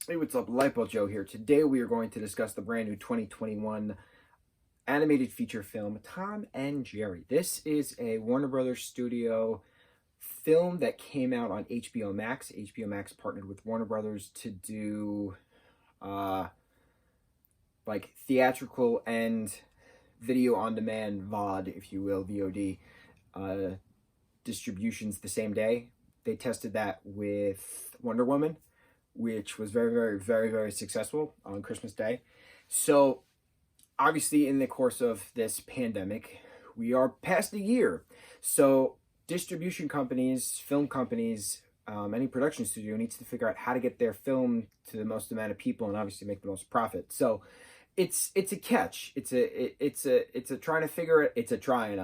Hey, what's up? Lightboltjoe here. Today we are going to discuss the brand new 2021 animated feature film, Tom and Jerry. This is a Warner Brothers studio film that came out on HBO Max. HBO Max partnered with Warner Brothers to do uh, like theatrical and video on demand VOD, if you will, VOD distributions the same day. They tested that with Wonder Woman, which was very, very, very, very successful on Christmas Day. So, obviously, in the course of this pandemic, we are past a year. So, distribution companies, film companies, any production studio needs to figure out how to get their film to the most amount of people and obviously make the most profit. So, it's a catch. It's a trying to figure it. It's a trying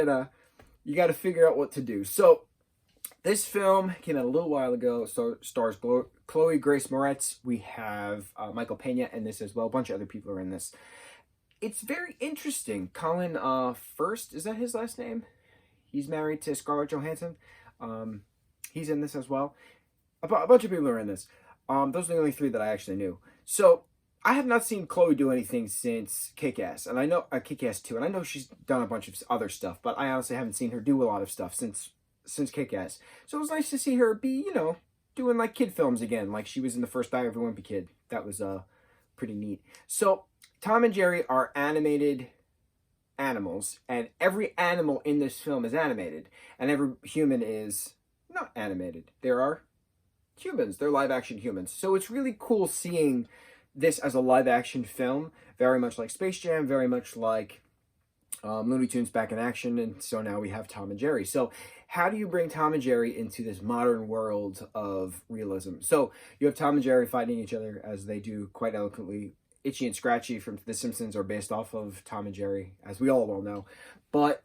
to. You got to figure out what to do. So this film came out a little while ago. So stars Chloe Grace Moretz. We have Michael Pena in this as well. A bunch of other people are in this. It's very interesting. Colin First, is that his last name? He's married to Scarlett Johansson. He's in this as well. A bunch of people are in this. Those are the only three that I actually knew. So I have not seen Chloe do anything since Kick-Ass, and I know Kick-Ass 2, and I know she's done a bunch of other stuff, but I honestly haven't seen her do a lot of stuff since Kick-Ass. So it was nice to see her be, doing like kid films again, like she was in the first I Ever Wimpy Kid. That was pretty neat. So Tom and Jerry are animated animals, and every animal in this film is animated, and every human is not animated. There are humans. They're live action humans. So it's really cool seeing this as a live action film, very much like Space Jam, very much like Looney Tunes back in action, and so now we have Tom and Jerry. So how do you bring Tom and Jerry into this modern world of realism? So you have Tom and Jerry fighting each other, as they do quite eloquently. Itchy and Scratchy from The Simpsons are based off of Tom and Jerry, as we all well know. But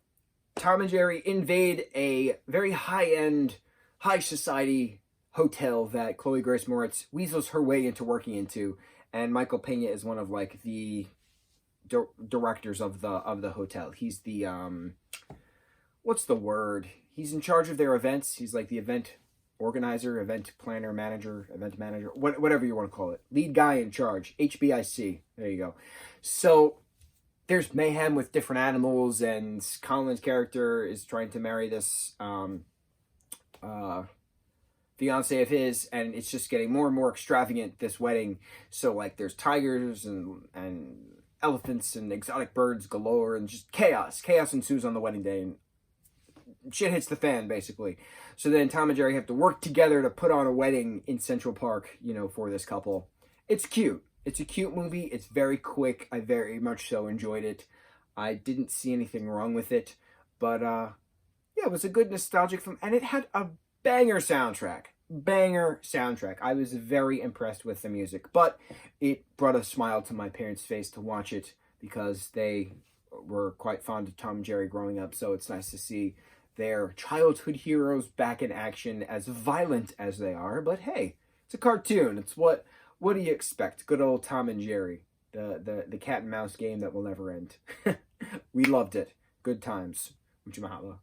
Tom and Jerry invade a very high-end, high society hotel that Chloe Grace Moretz weasels her way into working into, and Michael Pena is one of like the directors of the hotel. He's the what's the word? He's in charge of their events. He's like the event organizer, event planner, manager, event manager, whatever you want to call it. Lead guy in charge. HBIC. There you go. So there's mayhem with different animals, and Colin's character is trying to marry this fiance of his, and it's just getting more and more extravagant, this wedding. So like there's tigers and elephants and exotic birds galore, and just chaos ensues on the wedding day, and shit hits the fan basically. So then Tom and Jerry have to work together to put on a wedding in Central Park, for this couple. It's cute. It's a cute movie. It's very quick. I very much so enjoyed it. I didn't see anything wrong with it, but yeah, it was a good nostalgic film, and it had a banger soundtrack. I was very impressed with the music, but it brought a smile to my parents' face to watch it because they were quite fond of Tom and Jerry growing up. So it's nice to see their childhood heroes back in action, as violent as they are. But hey, it's a cartoon. It's what do you expect? Good old Tom and Jerry, the cat and mouse game that will never end. We loved it. Good times. Mucho mahalo.